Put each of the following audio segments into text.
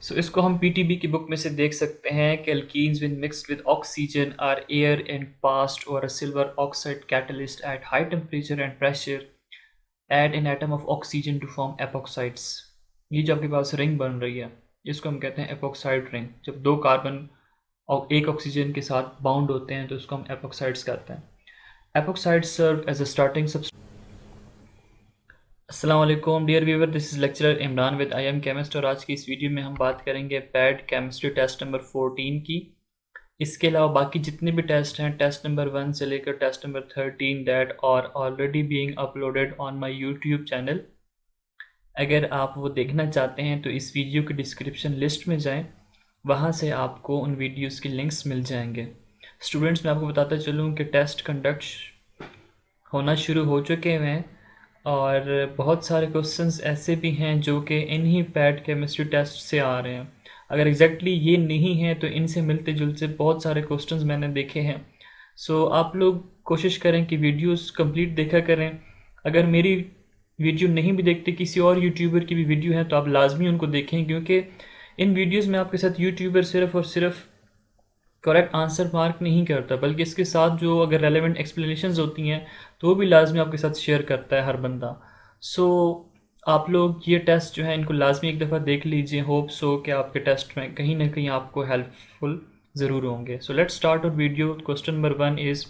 सो इसको हम पीटीबी की बुक में से देख सकते हैं कि alkenes when mixed with oxygen are air and passed over a silver oxide catalyst at high temperature and pressure add an atom of oxygen to form epoxides। ये जो आपके पास रिंग बन रही है इसको हम कहते हैं एपोक्साइड रिंग। जब दो कार्बन और एक ऑक्सीजन के साथ बाउंड होते हैं तो इसको हम एपोक्साइड्स कहते हैं। Epoxides serve as a starting substance. अस्सलाम वालेकुम dear viewer, this is lecturer Imran with I am chemist और आज की इस वीडियो में हम बात करेंगे पैड केमिस्ट्री टेस्ट नंबर 14 की। इसके अलावा बाकी जितने भी टेस्ट हैं, टेस्ट नंबर 1 से लेकर test number 13 that are already being uploaded on my YouTube channel. अगर आप वो देखना चाहते हैं तो इस वीडियो की डिस्क्रिप्शन लिस्ट में जाएं, वहाँ से आपको उन वीडियोज़ के लिंक्स मिल जाएंगे। स्टूडेंट्स, मैं आपको बताता चलूँ कि टेस्ट कंडक्ट होना शुरू हो चुके हैं और बहुत सारे क्वेश्चंस ऐसे भी हैं जो कि इन्हीं पैड केमिस्ट्री टेस्ट से आ रहे हैं। अगर एग्जैक्टली ये नहीं है तो इनसे मिलते जुलते बहुत सारे क्वेश्चंस मैंने देखे हैं। सो आप लोग कोशिश करें कि वीडियोस कंप्लीट देखा करें। अगर मेरी वीडियो नहीं भी देखते, किसी और यूट्यूबर की भी वीडियो है तो आप लाजमी उनको देखें, क्योंकि इन वीडियोस में आपके साथ यूट्यूबर सिर्फ और सिर्फ करेक्ट आंसर मार्क नहीं करता, बल्कि इसके साथ जो अगर रेलेवेंट एक्सप्लेनेशंस होती हैं तो वो भी लाजमी आपके साथ शेयर करता है हर बंदा। सो आप लोग ये टेस्ट जो है इनको लाजमी एक दफ़ा देख लीजिए। होप सो कि आपके टेस्ट में कहीं ना कहीं आपको हेल्पफुल ज़रूर होंगे। सो लेट्स स्टार्ट और video. Question number 1 is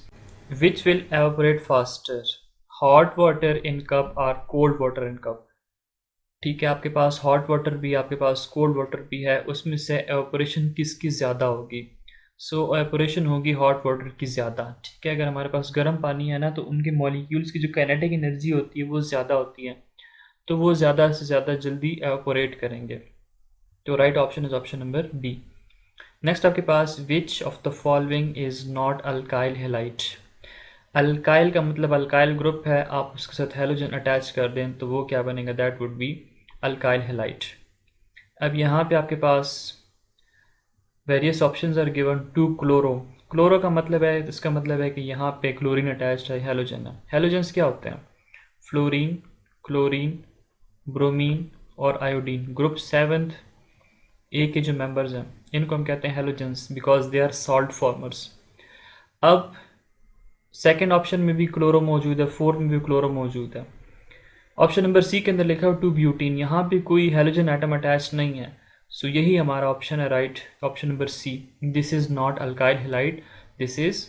which will evaporate faster, hot water in cup और कोल्ड वाटर इन कप। ठीक है, आपके पास हॉट वाटर भी, आपके पास कोल्ड वाटर भी है, उसमें से एवापोरेशन किसकी ज़्यादा होगी? सो एवापोरेशन होगी हॉट वाटर की ज़्यादा। ठीक है, अगर हमारे पास गर्म पानी है ना तो उनके मॉलिक्यूल्स की जो काइनेटिक एनर्जी होती है वो ज़्यादा होती है, तो वो ज़्यादा से ज़्यादा जल्दी एवापोरेट करेंगे। तो right option is option number B. Next आपके पास which of the following is not alkyl halide. Alkyl का मतलब अल्काइल ग्रुप है, आप उसके साथ हेलोजन अटैच कर दें तो वो क्या बनेगा? That would be alkyl halide. अब यहाँ पे आपके पास various options are given to chloro. Chloro का मतलब है, इसका मतलब है कि यहाँ पे क्लोरीन अटैच्ड है, हेलोजन है। हेलोजन्स क्या होते हैं? फ्लोरीन, क्लोरीन, ब्रोमीन और आयोडीन। ग्रुप 7th ए के जो मेंबर्स हैं इनको हम कहते हैं halogens because they are salt formers. अब सेकेंड ऑप्शन में भी क्लोरो मौजूद है, फोर्थ में भी क्लोरो मौजूद है। ऑप्शन नंबर सी के अंदर लिखा है टू ब्यूटीन, यहाँ पे कोई हेलोजन एटम अटैच नहीं है। सो यही हमारा ऑप्शन है right, option number C. This is not alkyl halide, this is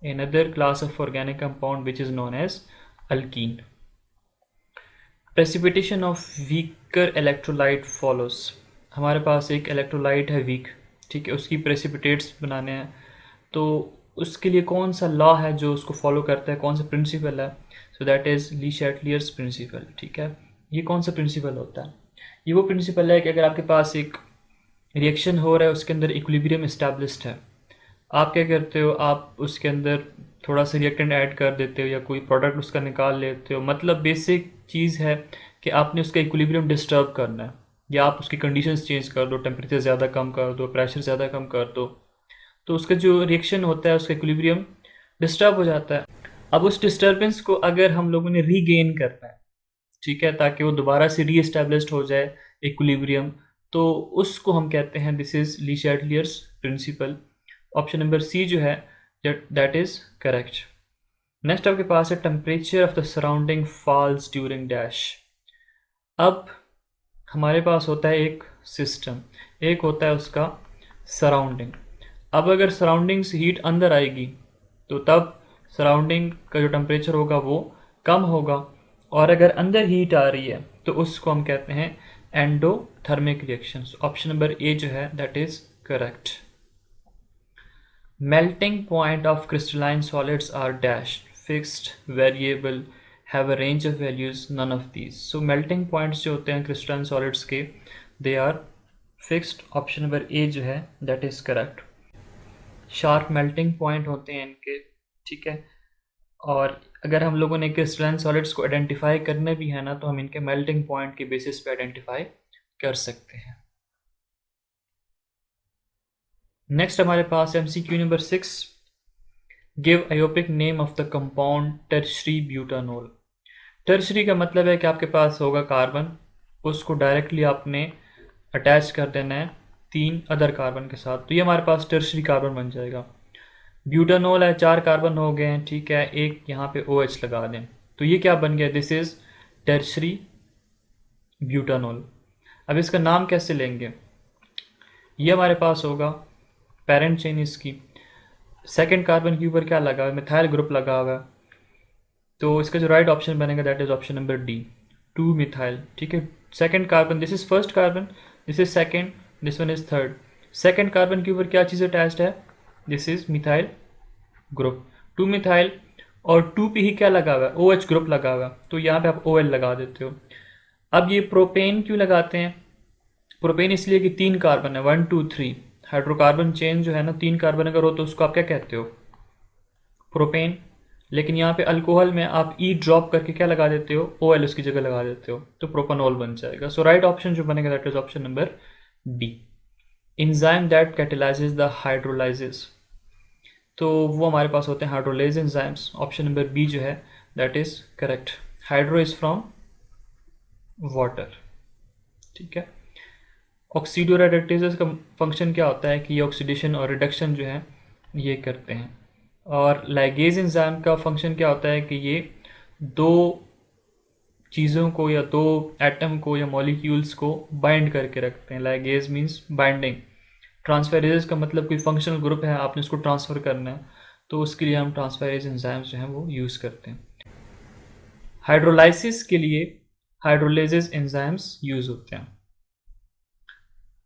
another class of organic compound which is known as alkene. Precipitation of weaker electrolyte follows। हमारे पास एक इलेक्ट्रोलाइट है week, ठीक है, उसकी प्रेसिपिटेट्स बनाने हैं तो उसके लिए कौन सा लॉ है जो उसको फॉलो करता है, कौन सा प्रिंसिपल है? So that is Le Chatelier's principle. ठीक है, ये कौन सा प्रिंसिपल होता है? ये वो प्रिंसिपल है कि अगर आपके पास एक रिएक्शन हो रहा है, उसके अंदर इक्विलिब्रियम इस्टेब्लिश्ड है, आप क्या करते हो? आप उसके अंदर थोड़ा सा रिएक्टेंट ऐड कर देते हो या कोई प्रोडक्ट उसका निकाल लेते हो। मतलब बेसिक चीज़ है कि आपने उसका इक्विलिब्रियम डिस्टर्ब करना है, या आप उसकी कंडीशंस चेंज कर दो, टेम्परेचर ज़्यादा कम कर दो, प्रेशर ज़्यादा कम कर दो, तो उसका जो रिएक्शन होता है उसका इक्विलिब्रियम डिस्टर्ब हो जाता है। अब उस डिस्टर्बेंस को अगर हम लोगों ने रीगेन करना है, ठीक है, ताकि वो दोबारा से री एस्टेब्लिश्ड हो जाए इक्विलिब्रियम, तो उसको हम कहते हैं this is Le Chatelier's principle. Option number C जो है दैट इज़ करेक्ट। नेक्स्ट आपके पास है temperature of the surrounding falls during dash. अब हमारे पास होता है एक सिस्टम, एक होता है उसका सराउंडिंग। अब अगर सराउंडिंग से हीट अंदर आएगी तो तब सराउंडिंग का जो टेम्परेचर होगा वो कम होगा, और अगर अंदर हीट आ रही है तो उसको हम कहते हैं endothermic reactions. Option number A जो है that is correct. Melting point of crystalline solids are dashed, fixed, variable, have a range of values, none of these. So melting points जो होते हैं crystalline solids के, they are fixed. Option number A जो है that is correct. Sharp melting point होते हैं इनके, ठीक है, और अगर हम लोगों ने क्रिस्टलाइन सॉलिड्स को आइडेंटिफाई करने भी है ना तो हम इनके मेल्टिंग पॉइंट के बेसिस पे आइडेंटिफाई कर सकते हैं। नेक्स्ट हमारे पास MCQ number 6, give IUPAC name of the compound tertiary butanol. Tertiary का मतलब है कि आपके पास होगा कार्बन, उसको डायरेक्टली आपने अटैच कर देना है 3 अदर कार्बन के साथ, तो ये हमारे पास टर्शरी कार्बन बन जाएगा। ब्यूटानोल है, 4 कार्बन हो गए हैं, ठीक है, एक यहाँ पे OH लगा दें, तो ये क्या बन गया, दिस इज टर्शरी ब्यूटानोल। अब इसका नाम कैसे लेंगे, ये हमारे पास होगा पेरेंट चेन इसकी, सेकंड कार्बन के ऊपर क्या लगा हुआ है, मिथाइल ग्रुप लगा हुआ है, तो इसका जो राइट ऑप्शन बनेगा that is option number D, 2 methyl, ठीक है। Second carbon, this is first carbon, this is second, this one is third. Second carbon के ऊपर क्या चीज़ अटैच्ड है, this is methyl group, 2 methyl, और 2 पे ही क्या लगा हुआ है, OH ग्रुप लगा हुआ है, तो यहाँ पे आप OL लगा देते हो। अब ये प्रोपेन क्यों लगाते हैं, प्रोपेन इसलिए कि 3 कार्बन है, 1 2 3, हाइड्रोकार्बन चेन जो है ना, 3 कार्बन अगर हो तो उसको आप क्या कहते हो, प्रोपेन। लेकिन यहाँ पे अल्कोहल में आप ई ड्रॉप करके क्या लगा देते हो, OL उसकी जगह लगा देते हो, तो प्रोपेनॉल बन जाएगा। सो राइट ऑप्शन जो बनेगा that is option number D, enzyme that catalyzes the hydrolysis, तो वो हमारे पास होते हैं hydrolase enzymes. Option number B जो है that is correct, hydro is from water, ठीक है। ऑक्सीडोरेडक्टेजेस का फंक्शन क्या होता है कि ये ऑक्सीडेशन और रिडक्शन जो है ये करते हैं, और लाइगेज एंजाइम का फंक्शन क्या होता है कि ये दो चीज़ों को या दो एटम को या मॉलिक्यूल्स को बाइंड करके रखते हैं। लाइगेज मींस बाइंडिंग, ट्रांसफेरेज का मतलब कोई फंक्शनल ग्रुप है, आपने उसको ट्रांसफ़र करना है, तो उसके लिए हम ट्रांसफेरेज एंजाइम्स जो हैं वो यूज़ करते हैं। हाइड्रोलाइसिस के लिए हाइड्रोलेजेस एंजाइम्स यूज़ होते हैं।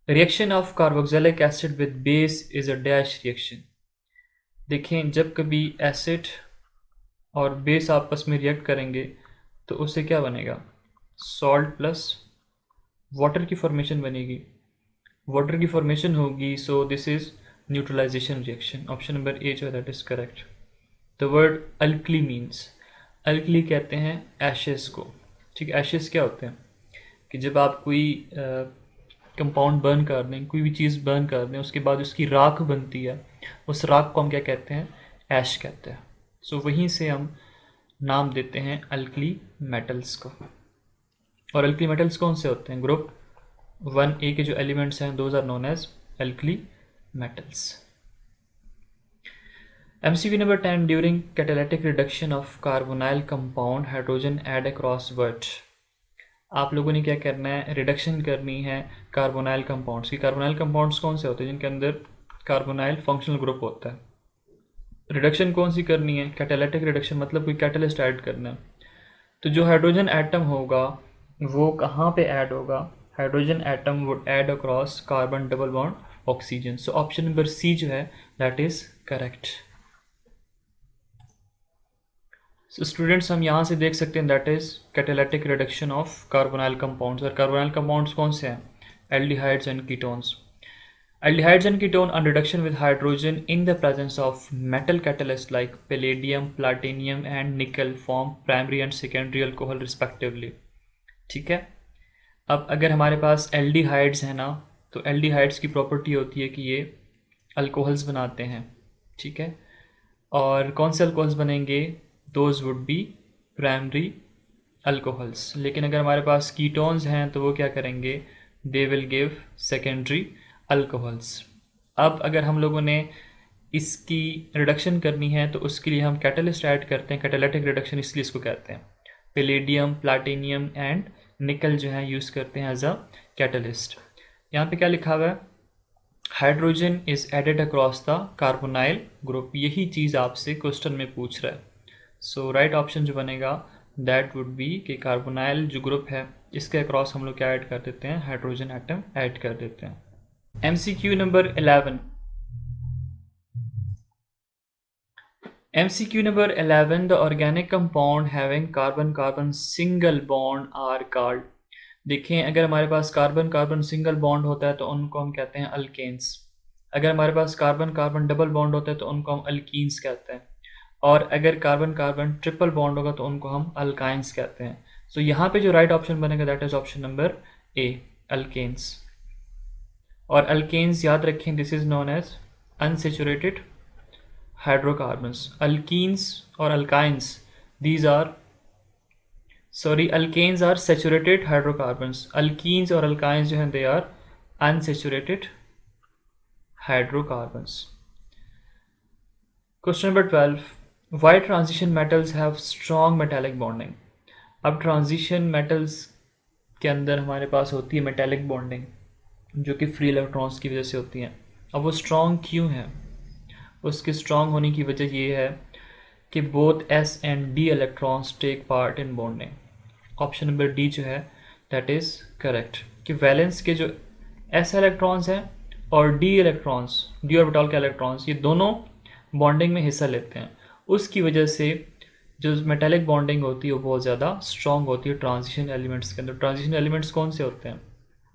Reaction of carboxylic acid with base is a dash reaction. देखें, जब कभी एसिड और बेस आपस में रिएक्ट करेंगे तो उससे क्या बनेगा, सॉल्ट प्लस वाटर की फॉर्मेशन बनेगी, वाटर की फॉर्मेशन होगी, so this is neutralization reaction. Option number A जो है that is correct. The word alkali means, alkali कहते हैं एशेस को, ठीक है। एशेस क्या होते हैं कि जब आप कोई कंपाउंड बर्न कर दें, कोई भी चीज़ बर्न कर दें, उसके बाद उसकी राख बनती है, उस राख को हम क्या कहते हैं, ऐश कहते हैं। सो वहीं से हम नाम देते हैं अल्कली मेटल्स को। और अल्कली मेटल्स कौन से होते हैं, ग्रुप 1A के जो एलिमेंट्स हैं those are known as alkali metals. MCQ number 10, during catalytic reduction of carbonyl compound hydrogen add across word. आप लोगों ने क्या करना है, रिडक्शन करनी है कार्बोनाइल कंपाउंड्स की। कार्बोनाइल कंपाउंड्स कौन से होते हैं, जिनके अंदर कार्बोनाइल फंक्शनल ग्रुप होता है। रिडक्शन कौन सी करनी है, कैटालिटिक रिडक्शन, मतलब कोई कैटलिस्ट ऐड करना है। तो जो हाइड्रोजन एटम होगा वो कहाँ पे ऐड होगा, hydrogen atom would add across carbon double bond oxygen. So option number C जो है that is correct. So students, हम यहाँ से देख सकते हैं that is catalytic reduction of carbonyl compounds. और कार्बोनाइल कंपाउंड्स कौन से हैं, aldehydes and ketones. Aldehydes and ketone on reduction with hydrogen in the presence of metal catalysts like palladium, platinum and nickel form primary and secondary alcohol respectively, ठीक है। अब अगर हमारे पास aldehydes है ना, तो एल्डिहाइड्स की प्रॉपर्टी होती है कि ये अल्कोहल्स बनाते हैं, ठीक है। और कौन से अल्कोहल्स बनेंगे, those would be primary alcohols. लेकिन अगर हमारे पास कीटोन्स हैं तो वो क्या करेंगे, they will give secondary alcohols. अब अगर हम लोगों ने इसकी रिडक्शन करनी है तो उसके लिए हम कैटलिस्ट ऐड करते हैं, कैटालिटिक रिडक्शन इसलिए इसको कहते हैं। पैलेडियम, प्लैटिनियम एंड निकल जो है यूज़ करते हैं एज अ कैटलिस्ट। यहाँ पे क्या लिखा हुआ है, hydrogen is added across the carbonyl group, यही चीज़ आपसे क्वेश्चन में पूछ रहा है। सो राइट ऑप्शन जो बनेगा दैट वुड बी कि कार्बोनाइल जो ग्रुप है इसके अक्रॉस हम लोग क्या ऐड कर देते हैं, हाइड्रोजन एटम ऐड कर देते हैं। MCQ number 11. MCQ number 11, the organic compound having carbon-carbon single bond are called. देखें, अगर हमारे पास कार्बन कार्बन सिंगल बॉन्ड होता है तो उनको हम कहते हैं अल्केन्स। अगर हमारे पास कार्बन कार्बन डबल बॉन्ड होता है तो उनको हम अल्कीन्स कहते हैं। और अगर कार्बन कार्बन ट्रिपल बॉन्ड होगा तो उनको हम अल्काइंस कहते हैं। सो यहाँ पे जो राइट ऑप्शन बनेगा that is option number A, alkanes. और अल्केन्स याद रखें, this is known as unsaturated hydrocarbons. Alkenes और alkynes these are, sorry, alkanes are saturated hydrocarbons, alkenes और अल्काइंस जो हैं they are unsaturated hydrocarbons. Question number 12. Why transition metals have strong metallic bonding? अब transition metals के अंदर हमारे पास होती है मेटेलिक बॉन्डिंग, जो कि फ्री इलेक्ट्रॉन्स की वजह से होती हैं। अब वो स्ट्रॉन्ग क्यों है? उसके स्ट्रॉन्ग होने की वजह ये है कि both S and D electrons take part in bonding. Option number D जो है दैट इज़ करेक्ट, कि वैलेंस के जो S इलेक्ट्रॉन्स हैं और D इलेक्ट्रॉन्स, D ऑर्बिटल के इलेक्ट्रॉन्स, ये दोनों बॉन्डिंग में हिस्सा लेते हैं। उसकी वजह से जो मेटेलिक बॉन्डिंग होती है वो बहुत ज़्यादा स्ट्रॉन्ग होती है ट्रांजिशन एलिमेंट्स के अंदर। ट्रांजिशन एलिमेंट्स कौन से होते हैं?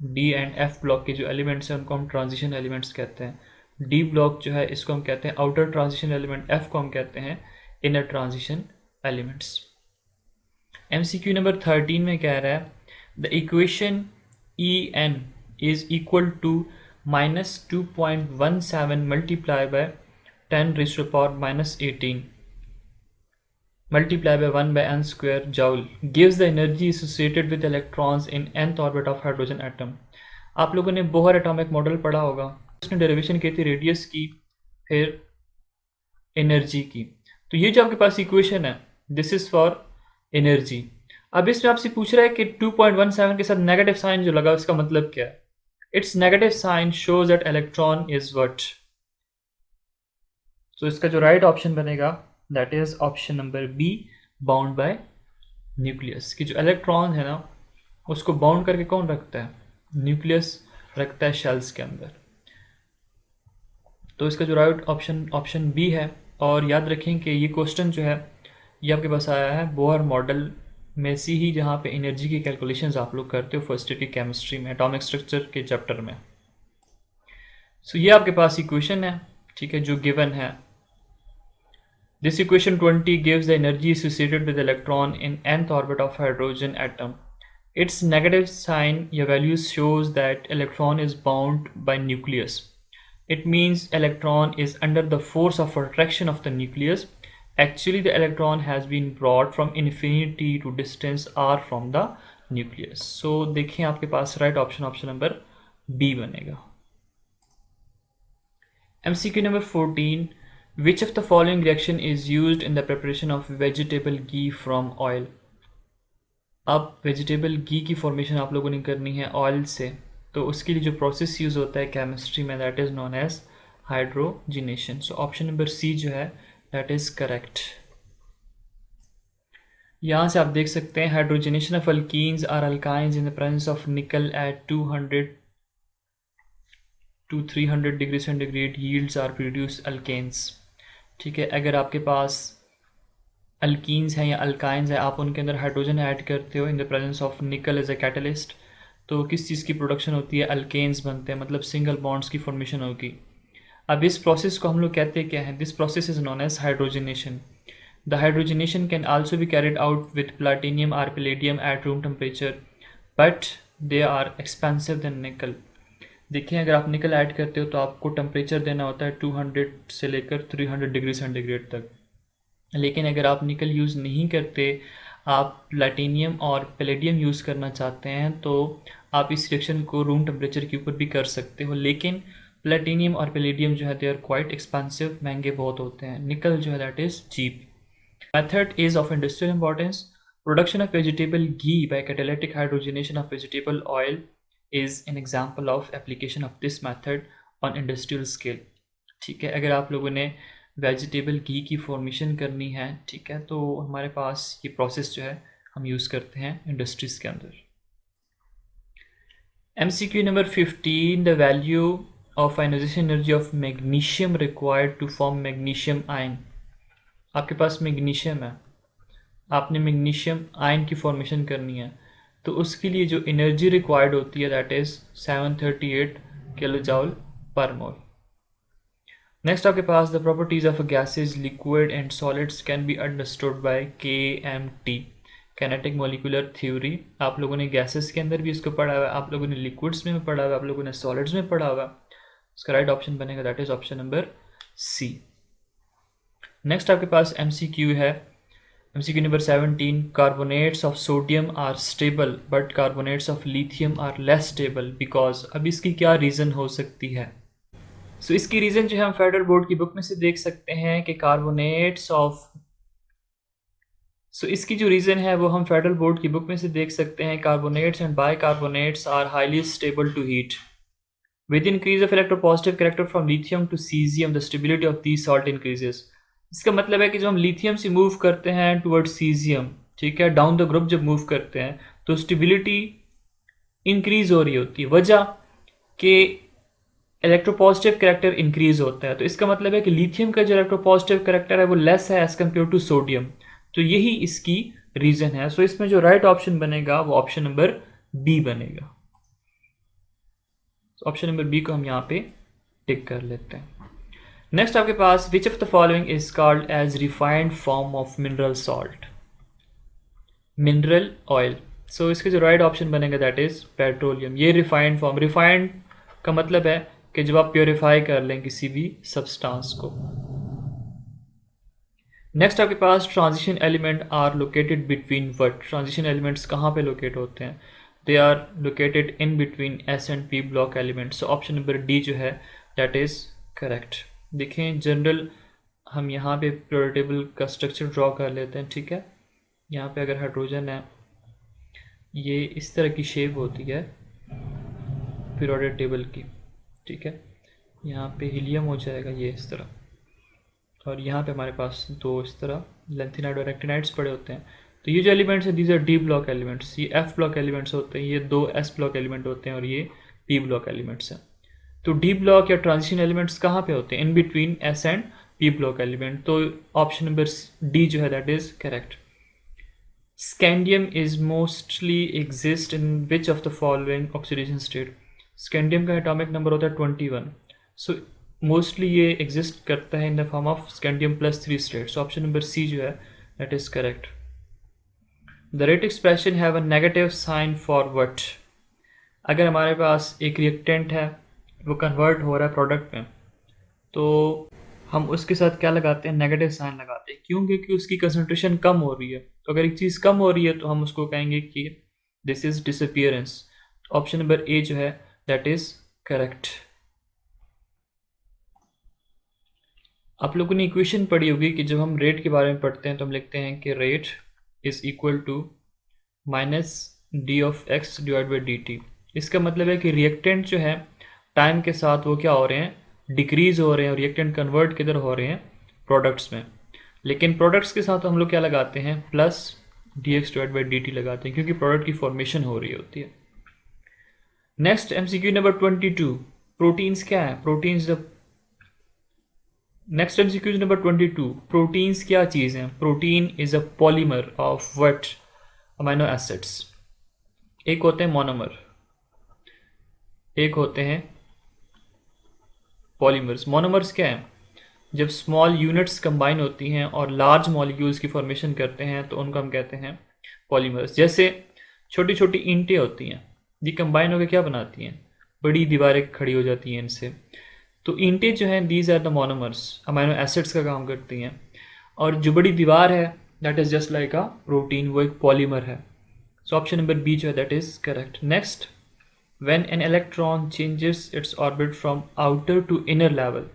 डी एंड एफ ब्लॉक के जो एलिमेंट्स हैं उनको हम ट्रांजिशन एलिमेंट्स कहते हैं। डी ब्लॉक जो है इसको हम कहते हैं आउटर ट्रांजिशन एलिमेंट, एफ को हम कहते हैं inner transition elements. MCQ number 13 में कह रहा है the equation EN is equal to -2.17 multiply by 10⁻⁻18 multiplied by 1 by n square joule gives the energy associated with electrons in nth orbit of hydrogen atom। आप लोगों ने Bohr atomic model पढ़ा होगा, उसने डेरिवेशन की थी रेडियस की, फिर एनर्जी की। तो ये जो आपके पास इक्वेशन है दिस इज फॉर एनर्जी। अब इसमें आपसे पूछ रहा है कि 2.17 के साथ नेगेटिव साइन जो लगा उसका मतलब क्या है? It's negative sign shows that electron is what. तो इसका जो राइट ऑप्शन बनेगा that is option number B, bound by nucleus. कि जो इलेक्ट्रॉन है ना उसको बाउंड करके कौन रखता है? न्यूक्लियस रखता है शेल्स के अंदर। तो इसका जो राइट ऑप्शन बी है। और याद रखें कि ये क्वेश्चन जो है ये आपके पास आया है बोहर मॉडल में से ही, जहाँ पे एनर्जी की कैलकुलेशंस आप लोग करते हो फर्स्ट ईयर की केमिस्ट्री में, एटॉमिक स्ट्रक्चर के चैप्टर में। सो ये आपके पास इक्वेशन है, ठीक है, जो गिवन है। This equation 20 gives the energy associated with electron in nth orbit of hydrogen atom. Its negative sign या values shows that electron is bound by nucleus. It means electron is under the force of attraction of the nucleus. Actually, the electron has been brought from infinity to distance r from the nucleus. So देखें आपके पास right option number B बनेगा। MCQ number 14. Which of the following reaction is used in the preparation of vegetable ghee from oil? अब vegetable घी की formation आप लोगों ने करनी है ऑयल से, तो उसके लिए जो प्रोसेस यूज़ होता है केमिस्ट्री में that is known as hydrogenation. So option number C जो है दैट इज़ करेक्ट। यहाँ से आप देख सकते हैं hydrogenation of alkenes or alkynes in the presence of nickel at 200 to 300 degree centigrade yields or produce alkanes. ठीक है, अगर आपके पास अल्कीन्स हैं या अल्काइंस हैं, आप उनके अंदर हाइड्रोजन ऐड करते हो in the presence of nickel as a catalyst, तो किस चीज़ की प्रोडक्शन होती है? अल्केन्स बनते हैं, मतलब सिंगल बॉन्ड्स की फॉर्मेशन होगी। अब इस प्रोसेस को हम लोग कहते हैं क्या है? This process is known as hydrogenation. The hydrogenation can also be carried out with platinum और palladium at room temperature, but they are expensive then nickel. देखिए, अगर आप निकल ऐड करते हो तो आपको टेम्परेचर देना होता है 200 से लेकर 300 डिग्री सेंटीग्रेड तक। लेकिन अगर आप निकल यूज़ नहीं करते, आप प्लैटिनियम और पैलेडियम यूज़ करना चाहते हैं, तो आप इस रिएक्शन को रूम टेम्परेचर के ऊपर भी कर सकते हो। लेकिन प्लैटिनियम और पैलेडियम जो है दे आर क्वाइट एक्सपेंसिव, महंगे बहुत होते हैं। निकल जो है that is cheap. Method is of industrial importance. Production of vegetable ghee by catalytic hydrogenation of vegetable oil is an example of application of this method on industrial scale। ठीक है, अगर आप लोगों ने वेजिटेबल घी की फॉर्मेशन करनी है, ठीक है, तो हमारे पास ये प्रोसेस जो है हम यूज़ करते हैं इंडस्ट्रीज़ के अंदर। MCQ number 15, the value of ionization energy of magnesium required to form magnesium ion. आपके पास मैग्नीशियम है, आपने मैग्नीशियम आयन की फॉर्मेशन करनी है, तो उसके लिए जो एनर्जी रिक्वायर्ड होती है दैट इज़ 738 किलो जूल पर मोल। नेक्स्ट आपके पास the properties of gases, liquid and solids can be understood by KMT, kinetic molecular theory. आप लोगों ने गैसेस के अंदर भी इसको पढ़ा हुआ है, आप लोगों ने लिक्विड्स में पढ़ा हुआ है, आप लोगों ने सॉलिड्स में पढ़ा हुआ है। इसका राइट ऑप्शन बनेगा that is option number C. Next आपके पास MCQ है MCQ number 17, carbonates of sodium are stable but carbonates of lithium are less stable because. अब इसकी क्या रीज़न हो सकती है? सो इसकी रीज़न जो है हम फेडरल बोर्ड की बुक में से देख सकते हैं कि कार्बोनेट्स ऑफ, इसकी जो रीज़न है वो हम फेडरल बोर्ड की बुक में से देख सकते हैं। Carbonates and bicarbonates are highly stable to heat with increase of electropositive character from lithium to caesium the stability of the salt increases. इसका मतलब है कि जब हम लिथियम से मूव करते हैं टुवर्ड सीजियम, ठीक है, डाउन द ग्रुप जब मूव करते हैं तो स्टेबिलिटी इंक्रीज हो रही होती है, वजह कि इलेक्ट्रोपॉजिटिव कैरेक्टर इंक्रीज होता है। तो इसका मतलब है कि लिथियम का जो इलेक्ट्रोपॉजिटिव कैरेक्टर है वो लेस है एज कम्पेयर टू सोडियम। तो यही इसकी रीज़न है। सो इसमें जो राइट ऑप्शन बनेगा वो ऑप्शन नंबर बी बनेगा। ऑप्शन नंबर बी को हम यहाँ पे टिक कर लेते हैं। नेक्स्ट आपके पास which of the following is called as refined form of mineral salt? Mineral oil. So इसके जो राइट ऑप्शन बनेगा दैट इज पेट्रोलियम। ये रिफाइंड फॉर्म, रिफाइंड का मतलब है कि जब आप प्योरीफाई कर लें किसी भी सब्सटेंस को। नेक्स्ट आपके पास transition element are located between what? Transition elements कहाँ पे लोकेट होते हैं? They are located in between S and P block elements. So option number D जो है दैट इज करेक्ट। देखें जनरल हम यहाँ पे पीरियोडिक टेबल का स्ट्रक्चर ड्रॉ कर लेते हैं, ठीक है। यहाँ पे अगर हाइड्रोजन है, ये इस तरह की शेप होती है पीरियोडिक टेबल की, ठीक है। यहाँ पे हीलियम हो जाएगा ये इस तरह, और यहाँ पे हमारे पास दो इस तरह लेंथिनाइड और एक्टिनाइड्स पड़े होते हैं। तो ये जो एलिमेंट्स हैं these R D block elements, ये एफ ब्लॉक एलिमेंट्स होते हैं, ये दो एस ब्लॉक एलिमेंट होते हैं और ये पी ब्लॉक एलिमेंट्स हैं। तो डी ब्लॉक या ट्रांजिशन एलिमेंट्स कहाँ पे होते हैं? In between S and P block element. तो ऑप्शन नंबर डी जो है that is correct. Scandium is mostly exist in which of the following oxidation state? Scandium का एटॉमिक नंबर होता है 21। सो मोस्टली ये एग्जिस्ट करता है in the form of scandium plus 3 state. So option number C जो है that is correct. The rate expression have a negative sign for what? अगर हमारे पास एक रिएक्टेंट है वो कन्वर्ट हो रहा है प्रोडक्ट में, तो हम उसके साथ क्या लगाते हैं? नेगेटिव साइन लगाते हैं। क्यों? क्योंकि उसकी कंसंट्रेशन कम हो रही है। तो अगर एक चीज़ कम हो रही है तो हम उसको कहेंगे कि this is disappearance. Option number A जो है दैट इज करेक्ट। आप लोगों ने इक्वेशन पढ़ी होगी कि जब हम रेट के बारे में पढ़ते हैं तो हम लिखते हैं कि rate is equal to minus D of X divide by D T. इसका मतलब है कि रिएक्टेंट जो है टाइम के साथ वो क्या हो रहे हैं? डिक्रीज हो रहे हैं, और रिएक्टेंट कन्वर्ट किधर हो रहे हैं? प्रोडक्ट्स में। लेकिन प्रोडक्ट्स के साथ हम लोग क्या लगाते हैं? Plus D x divide by D T लगाते हैं, क्योंकि प्रोडक्ट की फॉर्मेशन हो रही होती है। नेक्स्ट MCQ नंबर 22, प्रोटीन्स क्या है? Proteins the next MCQ number 22, proteins क्या चीज़ हैं? Protein is a polymer of what amino acids? एक होते हैं मोनोमर, एक होते हैं पॉलीमर्स। मोनोमर्स क्या है? जब स्मॉल यूनिट्स कंबाइन होती हैं और लार्ज मॉलिक्यूल्स की फॉर्मेशन करते हैं तो उनको हम कहते हैं पॉलीमर्स। जैसे छोटी छोटी ईंटें होती हैं, ये कंबाइन होकर क्या बनाती हैं? बड़ी दीवारें खड़ी हो जाती हैं इनसे। तो ईंटें जो हैं these are the monomers, amino acids का काम करती हैं। और जो बड़ी दीवार है that is just like a protein, वो एक पॉलीमर है। सो ऑप्शन नंबर बी जो है that is correct. Next, when an electron changes its orbit from outer to inner level,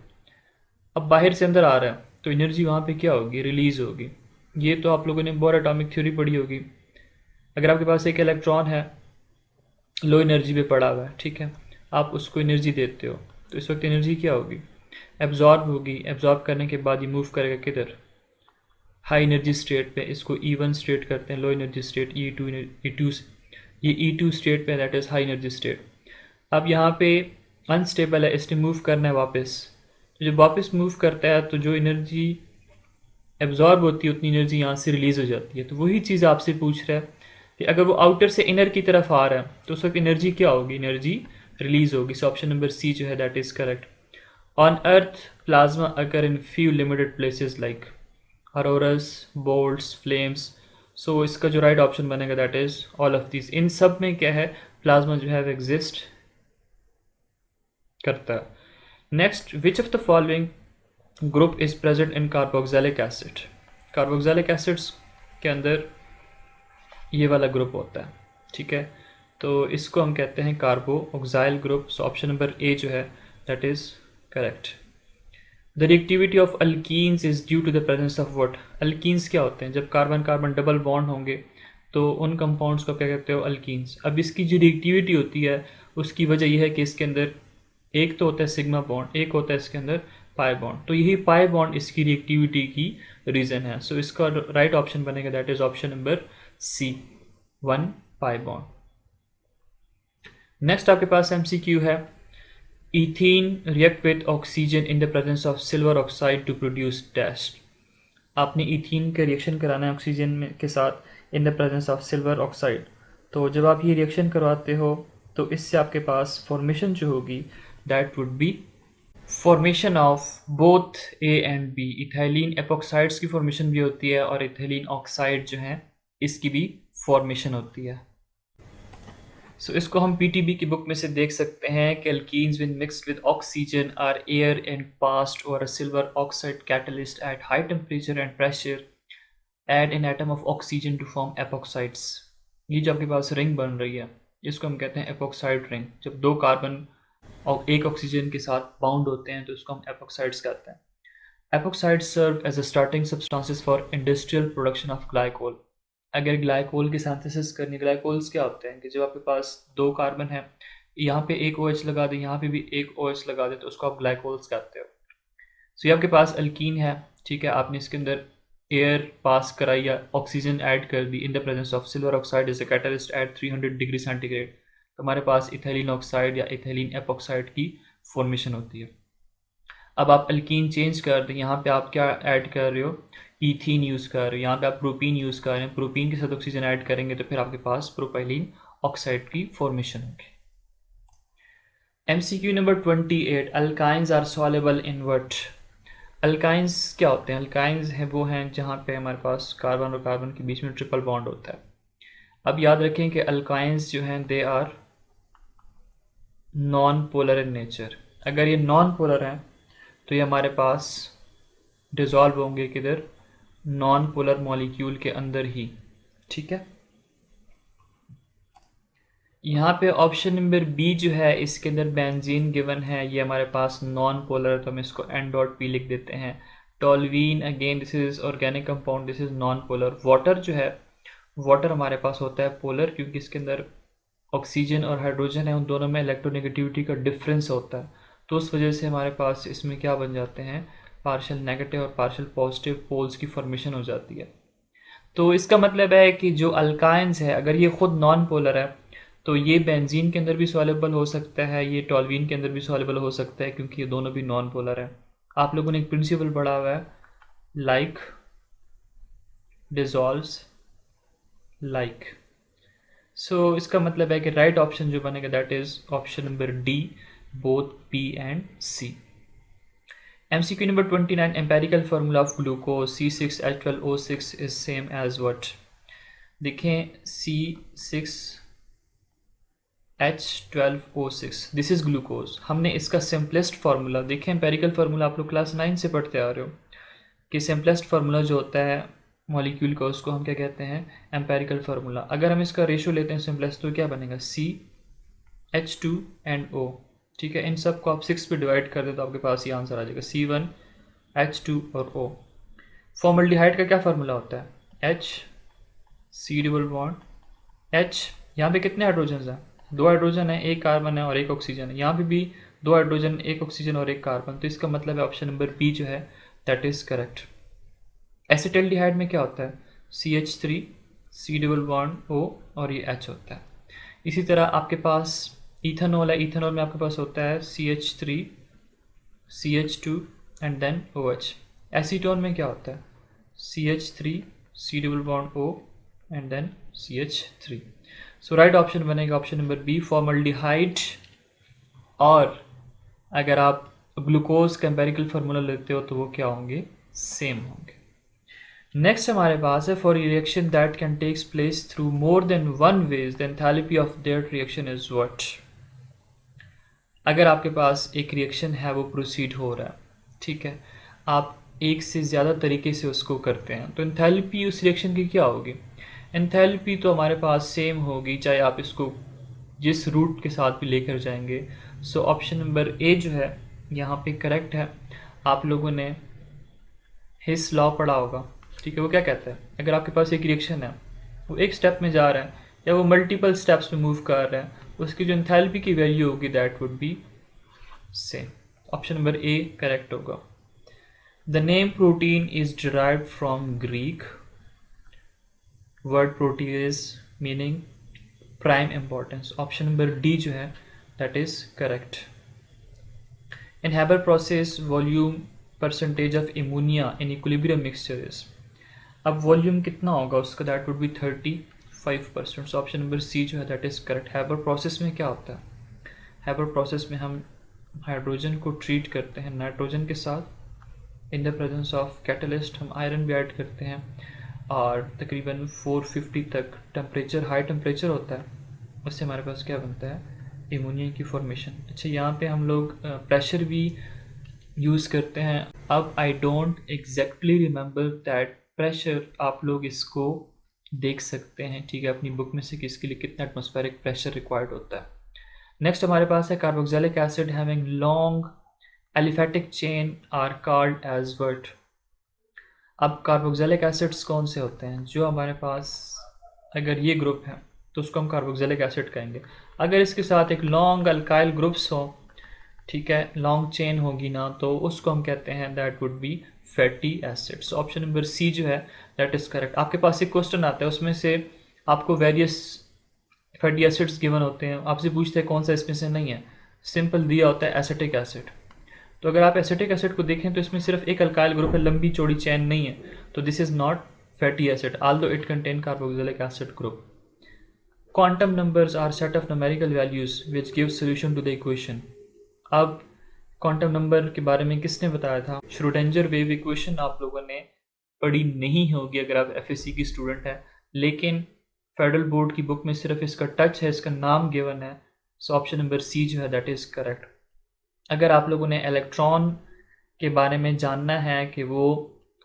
अब बाहर से अंदर आ रहा है तो एनर्जी वहाँ पे क्या होगी? रिलीज होगी। ये तो आप लोगों ने बोर एटॉमिक थ्योरी पढ़ी होगी। अगर आपके पास एक इलेक्ट्रॉन है लो एनर्जी पे पड़ा हुआ है, ठीक है, आप उसको एनर्जी देते हो तो इस वक्त एनर्जी क्या होगी? एब्जॉर्ब होगी। एब्जॉर्ब करने के बाद ये मूव करेगा किधर? हाई एनर्जी स्टेट पे। इसको E1 स्टेट करते हैं, लो एनर्जी स्टेट E2 ये E2 स्टेट पे, that is high energy state. अब यहाँ पे अनस्टेबल है, इसने मूव करना है वापस। तो जब वापस मूव करता है तो जो एनर्जी एब्जॉर्ब होती है उतनी एनर्जी यहाँ से रिलीज़ हो जाती है। तो वही चीज़ आपसे पूछ रहा है कि अगर वो आउटर से इनर की तरफ आ रहा है तो उस वक्त एनर्जी क्या होगी? एनर्जी रिलीज होगी। सो ऑप्शन नंबर सी जो है that is correct. On earth plasma occur in few limited places like auroras, bolts, flames. So इसका जो राइट ऑप्शन बनेगा that is all of this. इन सब में क्या है? प्लाज्मा जो है एग्जिस्ट करता है। Next, which of the following group is present in carboxylic acid? Carboxylic acids के अंदर ये वाला ग्रुप होता है, ठीक है। तो इसको हम कहते हैं carboxyl group. So option number A जो है that is correct. The reactivity of alkenes is due to the presence of what? Alkenes क्या होते हैं? जब कार्बन कार्बन डबल बॉन्ड होंगे तो उन कंपाउंड्स को क्या कहते हो? अल्कीन्स। अब इसकी जो रिएक्टिविटी होती है उसकी वजह यह है कि इसके अंदर एक तो होता है सिग्मा बॉन्ड, एक होता है इसके अंदर पाई बॉन्ड। तो यही पाई बॉन्ड इसकी रिएक्टिविटी की रीज़न है। सो इसका राइट ऑप्शन बनेगा that is option number C, 1 pi bond. Next आपके पास MCQ है, ethene react with oxygen in the presence of silver oxide to produce dash. आपने ईथीन का रिएक्शन कराना है ऑक्सीजन में के साथ in the presence of silver oxide. तो जब आप ये रिएक्शन करवाते हो तो इससे आपके पास फॉर्मेशन जो होगी that would be formation of both A and B. Ethylene epoxides की फॉर्मेशन भी होती है और इथाइलिन ऑक्साइड जो है इसकी भी फॉर्मेशन होती है। सो इसको हम PTB की बुक में से देख सकते हैं कि alkenes when mixed with oxygen are air and passed over a silver oxide catalyst at high temperature and pressure add an atom of oxygen to form epoxides। ये जो आपके पास रिंग बन रही है इसको हम कहते हैं एपोक्साइड रिंग। जब दो कार्बन और एक ऑक्सीजन के साथ बाउंड होते हैं तो इसको हम एपोक्साइड्स कहते हैं। Epoxides serve as a starting substances for industrial production of glycol. अगर ग्लाइकोल की सिंथेसिस करनी, ग्लाइकोल्स क्या होते हैं कि जब आपके पास दो कार्बन है, यहाँ पे एक OH लगा दे, यहाँ पे भी एक OH लगा दे, तो उसको आप ग्लाइकोल्स कहते हो। सो ये आपके पास अल्कीन है, ठीक है। आपने इसके अंदर एयर पास कराई या ऑक्सीजन ऐड कर दी in the presence of silver oxide is a catalyst at 300 degree centigrade. तो हमारे पास इथाइलिन ऑक्साइड या इथाइलिन एपोक्साइड की फॉर्मेशन होती है। अब आप अल्कीन चेंज कर दें, यहाँ पे आप क्या ऐड कर रहे हो? ईथीन यूज़ कर रहे हो। यहाँ पे आप प्रोपीन यूज़ कर रहे हैं, प्रोपीन के साथ ऑक्सीजन ऐड करेंगे तो फिर आपके पास प्रोपाइलिन ऑक्साइड की फॉर्मेशन होगी। MCQ number 28, alkynes are soluble in what? Alkynes क्या होते हैं? अल्काइंस हैं वो हैं जहाँ पे हमारे पास कार्बन और कार्बन के बीच में ट्रिपल बॉन्ड होता है। अब याद रखें कि अल्काइंस जो हैं they are non polar in nature. अगर ये नॉन पोलर हैं तो ये हमारे पास डिज़ोल्व होंगे किधर? नॉन पोलर मॉलिक्यूल के अंदर ही, ठीक है। यहाँ पे ऑप्शन नंबर बी जो है इसके अंदर बेंजीन गिवन है, ये हमारे पास नॉन पोलर है तो हम इसको N.P लिख देते हैं। Toluene again this is organic compound, this is non polar. Water जो है, वाटर हमारे पास होता है पोलर क्योंकि इसके अंदर ऑक्सीजन और हाइड्रोजन है, उन दोनों में इलेक्ट्रोनेगेटिविटी का डिफरेंस होता है। तो उस वजह से हमारे पास इसमें क्या बन जाते हैं? पार्शियल नेगेटिव और पार्शियल पॉजिटिव पोल्स की फॉर्मेशन हो जाती है। तो इसका मतलब है कि जो अल्काइंस है अगर ये खुद नॉन पोलर है तो ये बेंजीन के अंदर भी सॉल्युबल हो सकता है, ये टोल्वीन के अंदर भी सॉल्युबल हो सकता है क्योंकि ये दोनों भी नॉन पोलर है। आप लोगों ने एक प्रिंसिपल पढ़ा हुआ है, लाइक डिसॉल्व्स लाइक। सो इसका मतलब है कि राइट ऑप्शन जो बनेगा that is option number D, both B and C. MCQ number 29, empirical formula of glucose C6H12O6 is same as what? देखें C6H12O6 दिस इज ग्लूकोज। हमने इसका सिंपलेस्ट फार्मूला देखें, एम्पेरिकल फार्मूला आप लोग क्लास 9 से पढ़ते आ रहे हो कि सिंपलेस्ट फार्मूला जो होता है मॉलिक्यूल का उसको हम क्या कहते हैं? Empirical formula. अगर हम इसका रेशो लेते हैं सिंपलेस्ट तो क्या बनेगा? CH2 and O, ठीक है। इन सब को आप 6 पे डिवाइड कर दे तो आपके पास ये आंसर आ जाएगा C1H2 और O। फॉर्मल्डिहाइड का क्या फार्मूला होता है? H C double bond H। यहाँ पे कितने हाइड्रोजन हैं? 2 हाइड्रोजन है, एक कार्बन है और एक ऑक्सीजन है। यहाँ पे भी 2 हाइड्रोजन, एक ऑक्सीजन और एक कार्बन। तो इसका मतलब है ऑप्शन नंबर बी जो है दैट इज करेक्ट। एसिटल्डिहाइड में क्या होता है? CH3 C double bond O और ये H होता है। इसी तरह आपके पास इथेनॉल है, इथेनॉल में आपके पास होता है CH3 CH2 and then OH। Acetone में क्या होता है? CH3 C double bond O and then CH3। So right option बनेगा ऑप्शन नंबर बी, फॉर्मल्डिहाइड। और अगर आप ग्लूकोज का एम्पेरिकल फार्मूला लेते हो तो वो क्या होंगे? सेम होंगे। नेक्स्ट हमारे पास है, for reaction that can takes place through more than one ways the enthalpy of that reaction is what? अगर आपके पास एक रिएक्शन है वो प्रोसीड हो रहा है, ठीक है, आप एक से ज़्यादा तरीके से उसको करते हैं, तो एंथैल्पी उस रिएक्शन की क्या होगी? एंथैल्पी तो हमारे पास सेम होगी, चाहे आप इसको जिस रूट के साथ भी लेकर जाएंगे। सो ऑप्शन नंबर ए जो है यहाँ पे करेक्ट है। आप लोगों ने हिस लॉ पढ़ा होगा, ठीक है? वो क्या कहता है, अगर आपके पास एक रिएक्शन है, वो एक स्टेप में जा रहा है या वो मल्टीपल स्टेप्स में मूव कर रहा है, उसकी जो एंथैल्पी की वैल्यू होगी that would be same. Option number A correct होगा। The name protein is derived from Greek word proteios meaning prime importance. Option number D जो है that is correct. In Haber process volume percentage of ammonia in equilibrium mixture is. अब volume कितना होगा उसका, that would be 35%। So option number C जो है that is correct. Haber process में क्या होता है, हैबर प्रोसेस में हम हाइड्रोजन को ट्रीट करते हैं नाइट्रोजन के साथ, in the presence of catalyst हम आयरन भी ऐड करते हैं, और तकरीबन 450 तक टेम्परेचर, हाई टेम्परेचर होता है, उससे हमारे पास क्या बनता है, एमोनिया की फॉर्मेशन। अच्छा, यहाँ पे हम लोग प्रेशर भी यूज़ करते हैं। अब I don't exactly remember that pressure, आप लोग इसको देख सकते हैं, ठीक है, अपनी बुक में से कि इसके लिए कितना एटमॉस्फेरिक प्रेशर रिक्वायर्ड होता है। नेक्स्ट हमारे पास है carboxylic acid having long aliphatic chain are called as what. अब कार्बोक्सिलिक एसिड्स कौन से होते हैं, जो हमारे पास अगर ये ग्रुप है तो उसको हम कार्बोक्सिलिक एसिड कहेंगे। अगर इसके साथ एक लॉन्ग अल्काइल ग्रुप्स हो, ठीक है, लॉन्ग चेन होगी ना, तो उसको हम कहते हैं that would be fatty acids. Option number C जो है दैट इज करेक्ट। आपके पास एक क्वेश्चन आता है, उसमें से आपको वेरियस फैटी एसिड्स गिवन होते हैं, आपसे पूछते हैं कौन सा इसमें से नहीं है, सिंपल दिया होता है एसिटिक एसिड। तो अगर आप एसिटिक एसिड को देखें तो इसमें सिर्फ एक अल्काइल ग्रुप है, लंबी चौड़ी चेन नहीं है, तो this is not fatty acid although it contain carboxylic acid group. Quantum numbers are set of numerical values which give solution to the equation. अब क्वांटम नंबर के बारे में किसने बताया था, श्रोडिंगर वेव इक्वेशन आप लोगों ने पढ़ी नहीं होगी अगर आप एफएससी की स्टूडेंट हैं, लेकिन फेडरल बोर्ड की बुक में सिर्फ इसका टच है, इसका नाम गिवन है। सो ऑप्शन नंबर सी जो है दैट इज करेक्ट। अगर आप लोगों ने इलेक्ट्रॉन के बारे में जानना है कि वो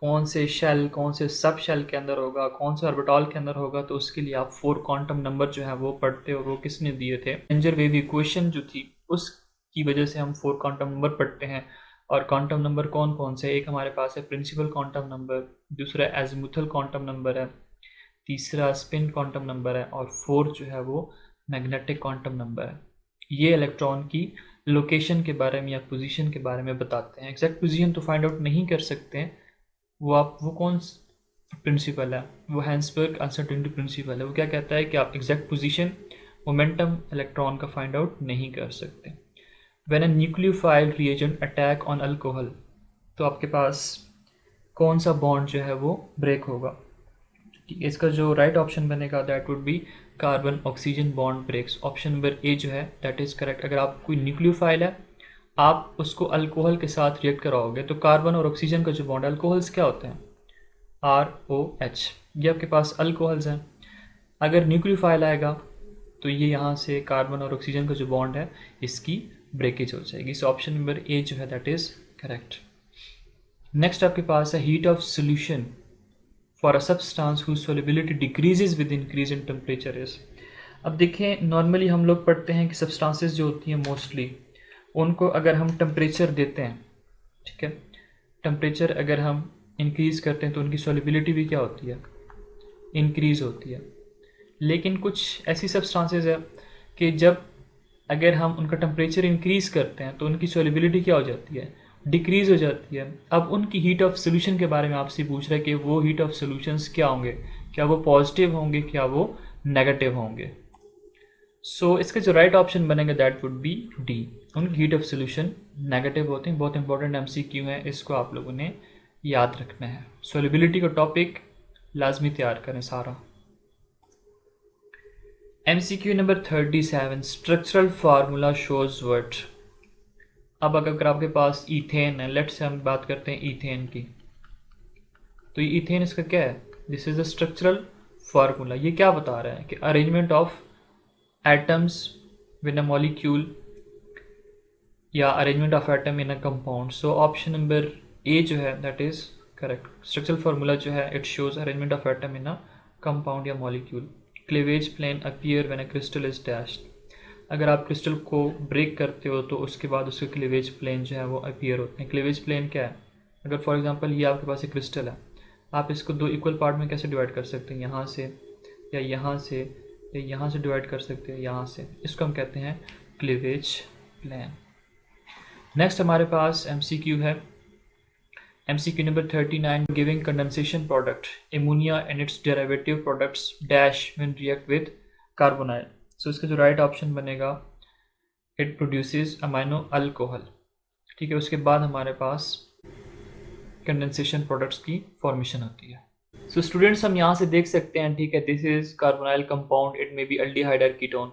कौन से शेल, कौन से सब शेल के अंदर होगा, कौन से ऑर्बिटल के अंदर होगा, तो उसके लिए आप 4 क्वांटम नंबर जो है वो पढ़ते हो। वो किसने दिए थे, श्रोडिंगर वेव इक्वेशन जो थी उसकी वजह से हम 4 क्वांटम नंबर पढ़ते हैं। और क्वांटम नंबर कौन कौन से, एक हमारे पास है प्रिंसिपल क्वांटम नंबर, दूसरा एजीमुथल क्वांटम नंबर है, तीसरा स्पिन क्वांटम नंबर है, और फोर्थ जो है वो मैग्नेटिक क्वांटम नंबर है। ये इलेक्ट्रॉन की लोकेशन के बारे में या पोजीशन के बारे में बताते हैं। एग्जैक्ट पोजीशन तो फाइंड आउट नहीं कर सकते हैं, वो कौन प्रिंसिपल है, वो हैंसबर्ग अनसर्टेनिटी प्रिंसिपल है। वो क्या कहता है कि आप एग्जैक्ट पोजीशन, मोमेंटम इलेक्ट्रॉन का फाइंड आउट नहीं कर सकते। When a nucleophile reagent attack on alcohol, तो आपके पास कौन सा बॉन्ड जो है वो ब्रेक होगा, ठीक है? इसका जो राइट ऑप्शन बनेगा that would be carbon oxygen bond breaks. Option number A जो है दैट इज करेक्ट। अगर आप कोई न्यूक्लियोफाइल है, आप उसको अल्कोहल के साथ रिएक्ट कराओगे, तो कार्बन और ऑक्सीजन का जो बॉन्ड, अल्कोहल्स क्या होते हैं, ROH, ये आपके पास अल्कोहल्स हैं। अगर न्यूक्लियोफाइल आएगा तो ये यहाँ से कार्बन और ऑक्सीजन का जो बॉन्ड है इसकी ब्रेकेज हो जाएगी। सो ऑप्शन नंबर ए जो है दैट इज करेक्ट। नेक्स्ट आपके पास है heat of solution for a substance whose solubility decreases with increase in temperature is. अब देखें, नॉर्मली हम लोग पढ़ते हैं कि सब्सटेंसेस जो होती हैं मोस्टली, उनको अगर हम टेम्परेचर देते हैं, ठीक है, टेम्परेचर अगर हम इंक्रीज़ करते हैं तो उनकी सोल्युबिलिटी भी क्या होती है, इंक्रीज़ होती है। लेकिन कुछ ऐसी सब्सटेंसेस है कि जब अगर हम उनका टेम्परेचर इंक्रीज़ करते हैं तो उनकी सोल्युबिलिटी क्या हो जाती है, डिक्रीज़ हो जाती है। अब उनकी हीट ऑफ सोल्यूशन के बारे में आपसे पूछ रहा है कि वो हीट ऑफ सोल्यूशंस क्या होंगे, क्या वो पॉजिटिव होंगे, क्या वो नेगेटिव होंगे। सो इसका जो राइट ऑप्शन बनेगा दैट वुड बी डी, उनकी हीट ऑफ सोल्यूशन नेगेटिव होते हैं। बहुत इंपॉर्टेंट MCQ है, इसको आप लोगों ने याद रखना है। सोल्युबिलिटी का टॉपिक लाजमी तैयार करें सारा। MCQ number 37, structural formula shows what. अब अगर आपके पास ईथेन है, लेट्स से हम बात करते हैं ईथेन की, तो ये ईथेन इसका क्या है, this is the structural formula. ये क्या बता रहा है कि arrangement of atoms with a molecule या arrangement of atom in a compound. So option number A जो है that is correct. Structural formula जो है it shows arrangement of atom in a compound या molecule. Cleavage plane appear when a crystal is dashed. अगर आप crystal को break करते हो तो उसके बाद उसके क्लीवेज प्लेन जो है वो अपीयर होते हैं। क्लीवेज प्लेन क्या है? अगर फॉर एग्जांपल ये आपके पास एक क्रिस्टल है, आप इसको दो इक्वल पार्ट में कैसे डिवाइड कर सकते हैं? यहाँ से या यहाँ से या यहाँ से डिवाइड कर सकते हैं, यहाँ से। इसको हम कहते हैं क्लीवेज प्लेन। नेक्स्ट हमारे पास एमसीक्यू है। MCQ number 39, giving condensation product ammonia and its derivative products dash when react with carbonyl. So इसका जो राइट ऑप्शन बनेगा it produces amino alcohol। ठीक है, उसके बाद हमारे पास कंडेंसेशन प्रोडक्ट्स की फॉर्मेशन होती है। सो स्टूडेंट्स हम यहाँ से देख सकते हैं, ठीक है, this is carbonyl compound, it may be aldehyde और कीटोन।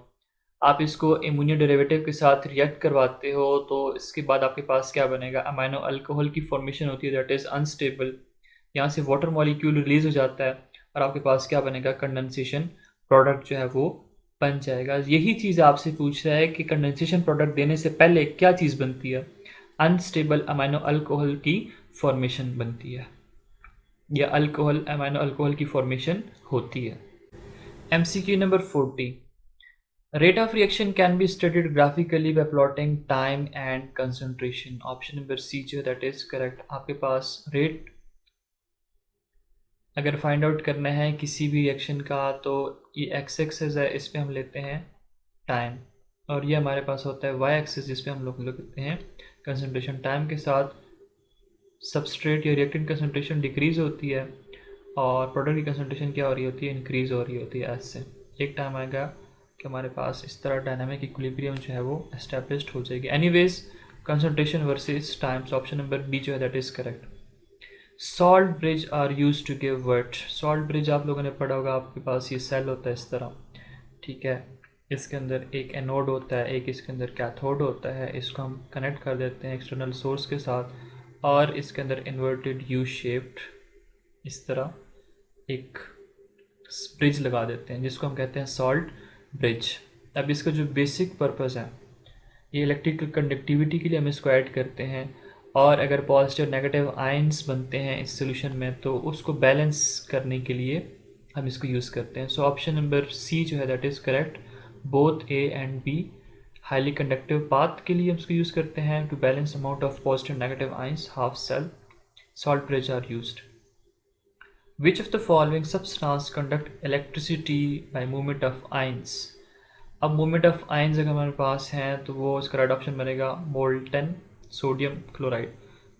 आप इसको एमोनिया डेरिवेटिव के साथ रिएक्ट करवाते हो तो इसके बाद आपके पास क्या बनेगा? अमाइनो अल्कोहल की फॉर्मेशन होती है दैट इज़ अनस्टेबल। यहाँ से वाटर मॉलिक्यूल रिलीज हो जाता है और आपके पास क्या बनेगा? कंडेंसेशन प्रोडक्ट जो है वो बन जाएगा। यही चीज़ आपसे पूछ रहा है कि कंडेंसेशन प्रोडक्ट देने से पहले क्या चीज़ बनती है? अनस्टेबल अमाइनो अल्कोहल की फॉर्मेशन बनती है, या अल्कोहल अमाइनो अल्कोहल की फॉर्मेशन होती है। MCQ number 40, rate of reaction can be studied graphically by plotting time and concentration। Option number C जो दैट इज करेक्ट। आपके पास रेट अगर फाइंड आउट करना है किसी भी रिएक्शन का तो ये एक्स एक्सिस है, इस पे हम लेते हैं टाइम, और ये हमारे पास होता है वाई एक्सिस जिस पे हम लोग लेते हैं कंसंट्रेशन। टाइम के साथ सबस्ट्रेट या रिएक्टेंट कंसंट्रेशन डिक्रीज होती है और प्रोडक्ट की कंसंट्रेशन क्या हो रही होती है? इंक्रीज हो रही होती है। ऐसे एक टाइम आएगा कि हमारे पास इस तरह डायनामिक इक्विलिब्रियम जो है वो एस्टेब्लिश्ड हो जाएगी। Anyways concentration versus times, option number B जो है that is correct. Salt bridge are use to give what? Salt bridge आप लोगों ने पढ़ा होगा, आपके पास ये सेल होता है इस तरह, ठीक है, इसके अंदर एक एनोड होता है, एक इसके अंदर कैथोड होता है। इसको हम कनेक्ट कर देते हैं एक्सटर्नल सोर्स के साथ और इसके अंदर इन्वर्टेड यू शेप्ड इस तरह एक ब्रिज लगा देते हैं जिसको हम कहते हैं सॉल्ट ब्रिज। अब इसका जो बेसिक पर्पस है, ये इलेक्ट्रिकल कंडक्टिविटी के लिए हम इसको ऐड करते हैं, और अगर पॉजिटिव नेगेटिव आयंस बनते हैं इस सोल्यूशन में तो उसको बैलेंस करने के लिए हम इसको यूज़ करते हैं। सो ऑप्शन नंबर सी जो है that is correct. Both A and B highly conductive path के लिए हम इसको यूज़ करते हैं to balance amount of positive negative ions half cell salt bridge are used. Which of the following substance conduct electricity by movement of ions? अब movement of ions अगर हमारे पास हैं तो वो इसका राइट ऑप्शन बनेगा molten sodium chloride.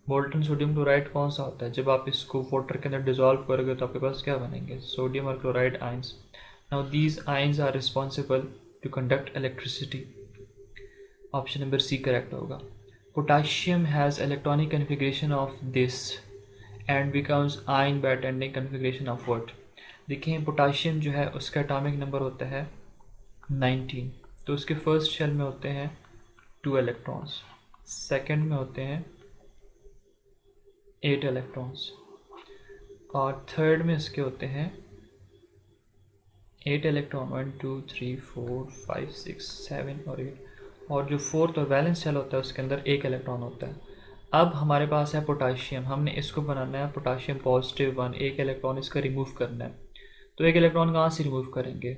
Molten sodium chloride कौन सा होता है? जब आप इसको वाटर के अंदर डिजॉल्व करोगे तो आपके पास क्या बनेंगे? सोडियम और chloride ions. Now these ions are responsible to conduct electricity. Option number C correct होगा। Potassium has electronic configuration of this and becomes ion by attending configuration of what? देखिए पोटाशियम जो है उसका एटॉमिक नंबर होता है 19, तो उसके first shell में होते हैं 2 इलेक्ट्रॉन्स, सेकंड में होते हैं 8 इलेक्ट्रॉन्स और थर्ड में इसके होते हैं 8 इलेक्ट्रॉन 1 2 3 4 5 6 7 और 8, और जो फोर्थ और वैलेंस शेल होता है उसके अंदर 1 इलेक्ट्रॉन होता है। अब हमारे पास है पोटाशियम, हमने इसको बनाना है पोटाशियम पॉजिटिव 1, 1 इलेक्ट्रॉन इसका रिमूव करना है। तो 1 इलेक्ट्रॉन कहाँ से रिमूव करेंगे?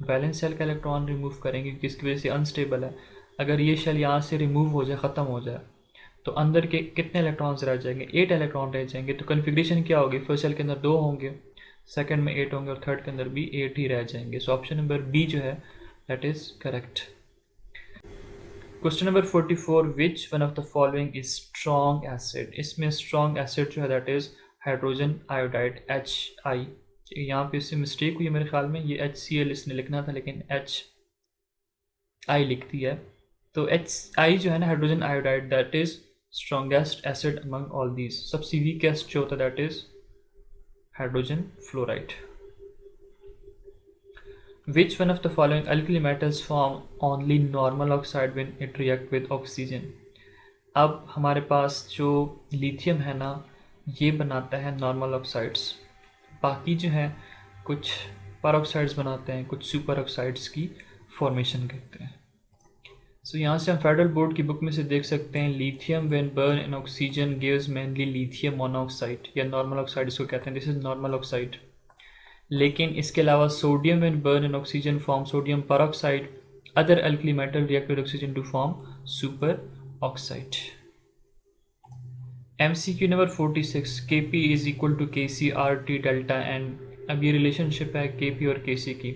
बैलेंस शेल का इलेक्ट्रॉन रिमूव करेंगे क्योंकि इसकी वजह से अनस्टेबल है। अगर ये शेल यहाँ से रिमूव हो जाए, ख़त्म हो जाए, तो अंदर के कितने इलेक्ट्रॉन्स रह जाएंगे? 8 इलेक्ट्रॉन रह जाएंगे। तो कन्फिग्रेशन क्या होगी? फर्स्ट शेल के अंदर 2 होंगे, सेकंड में 8 होंगे और थर्ड के अंदर भी 8 ही रह जाएंगे। सो ऑप्शन नंबर बी जो है that is correct. Question number 44, which one of the following is strong acid? इसमें स्ट्रॉन्ग एसिड जो है that is hydrogen iodide HI। यहाँ पे इससे मिस्टेक हुई है मेरे ख्याल में, ये HCl इसने लिखना था लेकिन HI लिख दिया है। तो HI जो है ना hydrogen iodide that is strongest acid among all these. सबसे वीकेस्ट जो होता है that is hydrogen fluoride. Which one of the following alkali metals form only normal oxide when it react with oxygen? अब हमारे पास जो लिथियम है ना ये बनाता है नॉर्मल ऑक्साइड्स, बाकी जो है कुछ पर ऑक्साइड्स बनाते हैं, कुछ सुपर ऑक्साइड्स की फॉर्मेशन करते हैं। सो यहाँ से हम फेडरल बोर्ड की बुक में से देख सकते हैं lithium when burn in oxygen gives mainly lithium monoxide या नॉर्मल ऑक्साइड इसको कहते हैं, दिस इज नॉर्मल ऑक्साइड। लेकिन इसके अलावा sodium when burn in oxygen form sodium peroxide, other alkali metal react with oxygen to form super oxide. MCQ number 46 KP is equal to KC RT delta N. अब ये relationship है KP और KC की,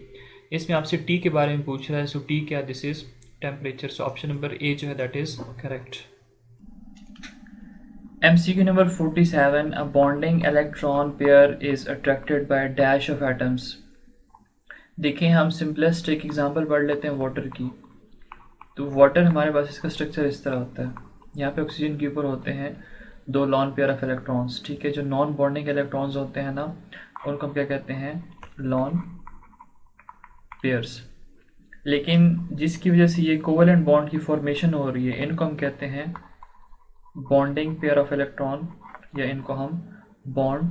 इसमें आपसे T के बारे में पूछ रहा है। सो T क्या, this is temperature. So option number A जो है that is correct. MCQ number 47 a bonding electron pair is attracted by dash of atoms. देखें हम सिंपलेस्ट एक एग्जांपल पढ़ लेते हैं वाटर की। तो वाटर हमारे पास इसका स्ट्रक्चर इस तरह होता है, यहाँ पे ऑक्सीजन के ऊपर होते हैं दो लॉन पेयर ऑफ इलेक्ट्रॉन्स, ठीक है। जो नॉन बॉन्डिंग इलेक्ट्रॉन्स होते हैं ना, उनको हम क्या कहते हैं, लॉन पेयर्स। लेकिन जिसकी वजह से ये कोवेलेंट बॉन्ड की फॉर्मेशन हो रही है, इनको हम कहते हैं बॉन्डिंग पेयर ऑफ इलेक्ट्रॉन, या इनको हम बॉन्ड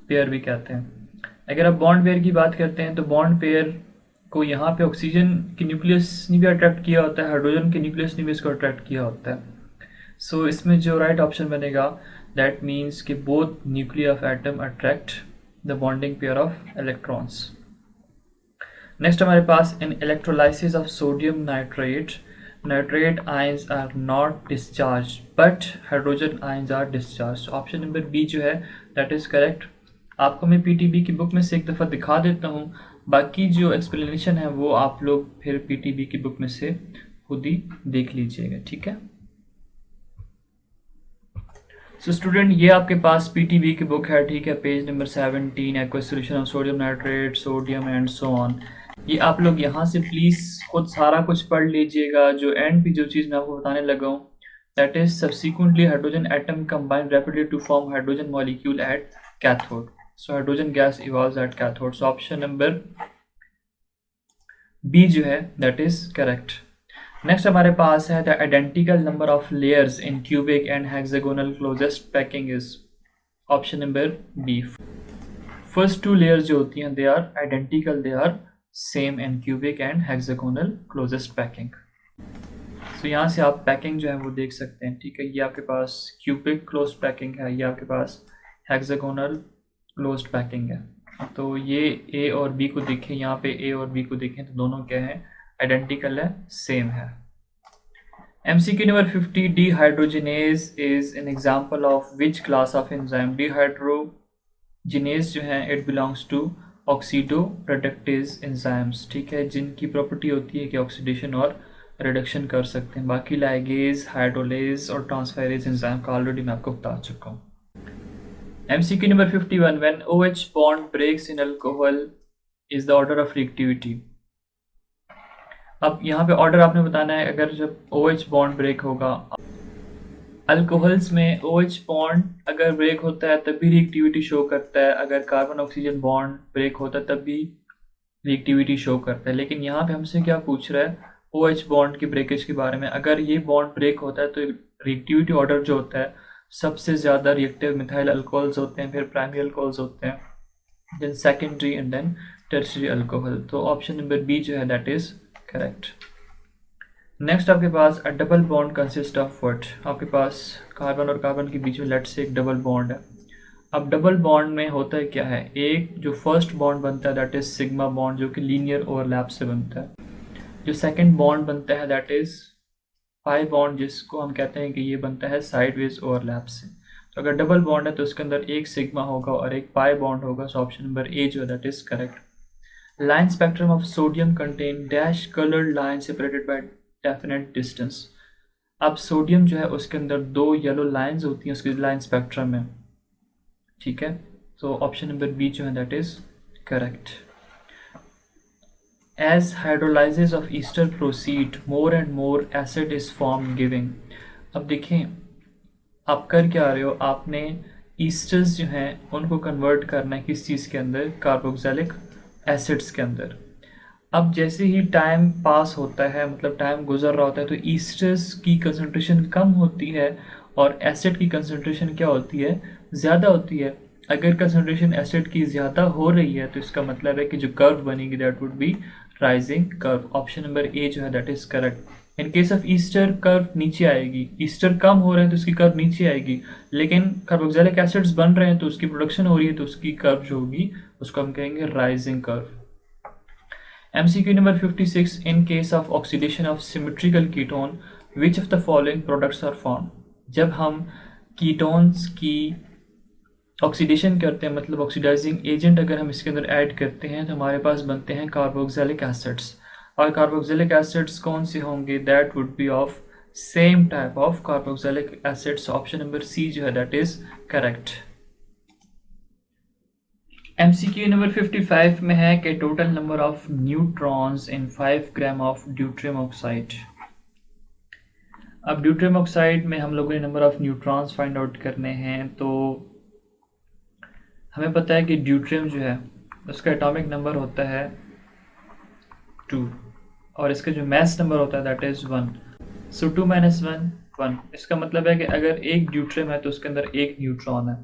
पेयर भी कहते हैं। अगर आप बॉन्ड पेयर की बात करते हैं तो बॉन्ड पेयर को यहाँ पे ऑक्सीजन की न्यूक्लियस ने भी अट्रैक्ट किया होता है, हाइड्रोजन के न्यूक्लियस ने भी इसको अट्रैक्ट किया होता है। सो इसमें जो राइट ऑप्शन बनेगा दैट मीन्स कि both nuclear of atom attract the bonding pair of electrons. Next हमारे पास in electrolysis of sodium nitrate, nitrate ions are not discharge but hydrogen ions are discharge. Option number B जो है that is correct. आपको मैं PTB की book में से एक दफ़ा दिखा देता हूँ, बाकी जो एक्सप्लेनेशन है वो आप लोग फिर पीटीबी की बुक में से खुद ही देख लीजिएगा, ठीक है। सो स्टूडेंट ये आपके पास पीटीबी की बुक है, ठीक है, page number 17 aqueous solution of sodium nitrate, sodium and so on. ये आप लोग यहाँ से प्लीज़ खुद सारा कुछ पढ़ लीजिएगा। जो एंड भी जो चीज़ मैं आपको बताने लगा हूँ that is subsequently hydrogen atom combine rapidly to form hydrogen molecule at cathode. So hydrogen gas evolves at cathode. So option number B जो है दैट इज करेक्ट। नेक्स्ट हमारे पास है the identical number of layers in cubic and hexagonal closest packing is. Option number B. First two layers जो होती हैं they are identical, they are same in cubic and hexagonal closest packing. सो यहाँ से आप packing जो है वो देख सकते हैं, ठीक है। ये आपके पास क्यूबिक क्लोज पैकिंग है, ये आपके पास हेक्सागोनल क्लोज्ड पैकिंग है। तो ये ए और बी को देखें, यहाँ पे ए और बी को देखें तो दोनों क्या है, आइडेंटिकल है, सेम है। MCQ number 50 dehydrogenase is an example of which class of enzyme. Dehydrogenase जो है it belongs to oxidoreductase enzymes, ठीक है, जिनकी प्रॉपर्टी होती है कि ऑक्सीडेशन और रिडक्शन कर सकते हैं। बाकी लाइगेज, हाइड्रोलेज और ट्रांसफेरेज एंजाइम का ऑलरेडी मैं आपको बता चुका हूँ। MCQ number 51 when OH bond breaks in alcohol is the order of reactivity। अब यहाँ पे ऑर्डर आपने बताना है। अगर जब OH बॉन्ड ब्रेक होगा, अल्कोहल्स में OH बॉन्ड अगर ब्रेक होता है तब भी रिएक्टिविटी शो करता है, अगर कार्बन ऑक्सीजन बॉन्ड ब्रेक होता है तब भी रिएक्टिविटी शो करता है। लेकिन यहाँ पे हमसे क्या पूछ रहा है, OH बॉन्ड की ब्रेकेज के बारे में। अगर ये बॉन्ड ब्रेक होता है तो रिएक्टिविटी ऑर्डर जो होता है सबसे ज़्यादा रिएक्टिव मिथाइल अल्कोहल्स होते हैं, फिर प्राइमरी अल्कोहल्स होते हैं, then secondary and then tertiary alcohol. तो ऑप्शन नंबर बी जो है दैट इज करेक्ट। नेक्स्ट आपके पास a double bond consist of what. आपके पास कार्बन और कार्बन के बीच में लेट से एक डबल बॉन्ड है। अब डबल बॉन्ड में होता है क्या है, एक जो फर्स्ट बॉन्ड बनता है दैट इज सिग्मा बॉन्ड जो कि लीनियर ओवरलैप से बनता है। जो सेकेंड बॉन्ड बनता है दैट इज पाई बॉन्ड, जिसको हम कहते हैं कि ये बनता है साइडवेज ओवरलैप से। तो अगर डबल बॉन्ड है तो उसके अंदर एक सिग्मा होगा और एक पाई बॉन्ड होगा। सो ऑप्शन नंबर ए जो है that is correct. Line spectrum of sodium contain dash coloured line separated by definite distance. अब सोडियम जो है उसके अंदर दो येलो लाइंस होती हैं उसके लाइन स्पेक्ट्रम में, ठीक है। तो ऑप्शन नंबर बी जो है that is correct. As hydrolysis of ester proceed, more and more acid is formed giving। अब देखें आप कर क्या रहे हो, आपने ईस्टर्स जो हैं उनको कन्वर्ट करना है किस चीज़ के अंदर, कार्बोक्सिलिक एसिड्स के अंदर। अब जैसे ही टाइम पास होता है, मतलब टाइम गुजर रहा होता है, तो ईस्टर्स की कंसंट्रेशन कम होती है और एसिड की कंसंट्रेशन क्या होती है, ज़्यादा होती है। अगर कंसंट्रेशन एसिड की ज़्यादा हो रही है तो इसका मतलब है कि जो कर्व बनेगी that would B rising curve. Option number A जो है that is correct. In case of Easter curve नीचे आएगी, ईस्टर कम हो रहे हैं तो उसकी कर्व नीचे आएगी, लेकिन कार्बोक्सिलिक एसिड्स बन रहे हैं तो उसकी प्रोडक्शन हो रही है तो उसकी कर्व जो होगी उसको हम कहेंगे rising curve. MCQ number 56, in case of oxidation of symmetrical ketone, which of the following products are formed? जब हम कीटोन्स की ऑक्सीडेशन करते हैं, मतलब ऑक्सीडाइजिंग एजेंट अगर हम इसके अंदर ऐड करते हैं तो हमारे पास बनते हैं कार्बोक्सिलिक एसिड्स। और कार्बोक्सिलिक एसिड्स कौन से होंगे? That would be of same type of carboxylic acids. Option number C जो है that is correct. MCQ number 55 में है कि total number of neutrons in 5 gram of deuterium oxide. अब ड्यूट्रियम ऑक्साइड में हम लोगों ने number of neutrons find out करने हैं, तो हमें पता है कि ड्यूट्रियम जो है उसका एटॉमिक नंबर होता है 2 और इसका जो मास नंबर होता है दैट इज 1। सो 2 - 1 1। इसका मतलब है कि अगर एक ड्यूट्रियम है तो उसके अंदर एक न्यूट्रॉन है,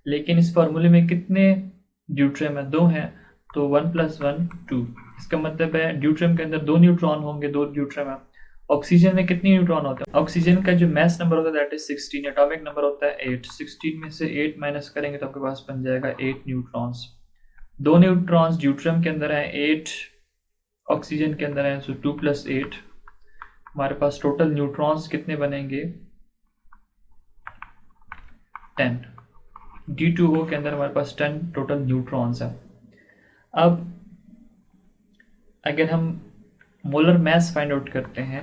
लेकिन इस फार्मूले में कितने ड्यूट्रियम है? 2 हैं, तो 1 + 1 2। इसका मतलब है ड्यूट्रियम के अंदर 2 न्यूट्रॉन होंगे, 2 ड्यूट्रियम है। ऑक्सीजन में कितने न्यूट्रॉन होते हैं? ऑक्सीजन का जो मास नंबर होता है दैट इज 16, एटॉमिक नंबर होता है 8। 16 में से 8 माइनस करेंगे तो आपके पास बन जाएगा 8 न्यूट्रॉन्स। 2 न्यूट्रॉन्स ड्यूट्रियम के अंदर है, 8 ऑक्सीजन के अंदर है, सो 2 + 8। हमारे पास टोटल न्यूट्रॉन्स कितने बनेंगे? 10। D2O के अंदर हमारे पास 10 टोटल न्यूट्रॉन्स है। अब अगर हम मोलर मास फाइंड आउट करते हैं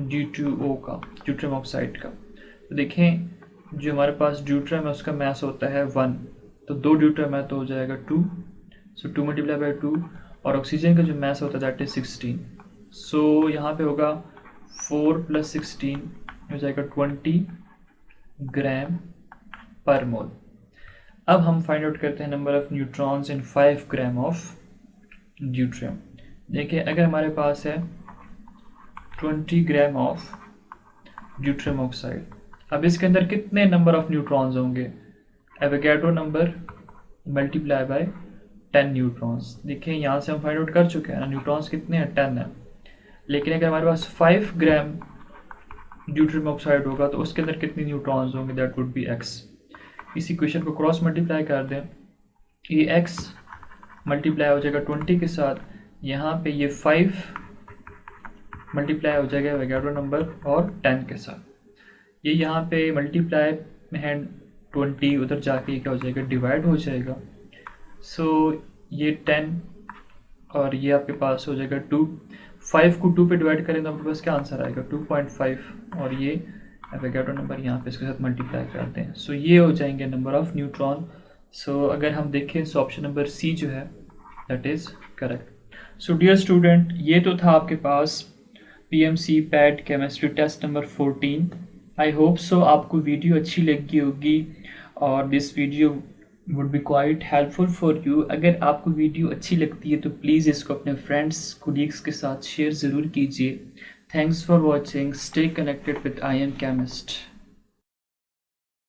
D2O का, ड्यूट्रियम ऑक्साइड का, तो देखें जो हमारे पास ड्यूट्रियम है उसका मास होता है 1, तो 2 ड्यूट्रियम है तो हो जाएगा 2, सो 2 × 2। और ऑक्सीजन का जो मास होता है दैट इज 16, सो यहाँ पे होगा 4 + 16 हो जाएगा 20 ग्राम पर मोल। अब हम फाइंड आउट करते हैं number of neutrons in 5 gram of deuterium. देखिए अगर हमारे पास है 20 ग्राम ऑफ ड्यूट्रियम ऑक्साइड, अब इसके अंदर कितने नंबर ऑफ न्यूट्रॉन्स होंगे? Avogadro number multiply by 10 neutrons. देखिए यहाँ से हम फाइंड आउट कर चुके हैं, न्यूट्रॉन्स कितने हैं? 10 है। लेकिन अगर हमारे पास 5 ग्राम ड्यूट्रियम ऑक्साइड होगा तो उसके अंदर कितने न्यूट्रॉन्स होंगे? That would B x। इस इक्वेशन को क्रॉस मल्टीप्लाई कर दें, ये x मल्टीप्लाई हो जाएगा 20 के साथ, यहाँ पे ये 5 मल्टीप्लाई हो जाएगा एवोगाड्रो नंबर और 10 के साथ, ये यहाँ पे मल्टीप्लाई में है 20, उधर जाके क्या हो जाएगा? डिवाइड हो जाएगा। सो ये 10 और ये आपके पास हो जाएगा 2। 5 को 2 पे डिवाइड करें तो आपके पास क्या आंसर आएगा? 2.5, और ये एवोगाड्रो नंबर यहाँ पे इसके साथ मल्टीप्लाई करते हैं, सो ये हो जाएंगे नंबर ऑफ न्यूट्रॉन। सो अगर हम देखें सो ऑप्शन नंबर सी जो है that is correct. So dear student, ये तो था आपके पास PMC pad chemistry test number 14। I hope so आपको वीडियो अच्छी लगी होगी और this video would be quite helpful for you. अगर आपको वीडियो अच्छी लगती है तो प्लीज़ इसको अपने फ्रेंड्स कोलीग्स के साथ शेयर ज़रूर कीजिए। Thanks for watching, stay connected with IM chemist.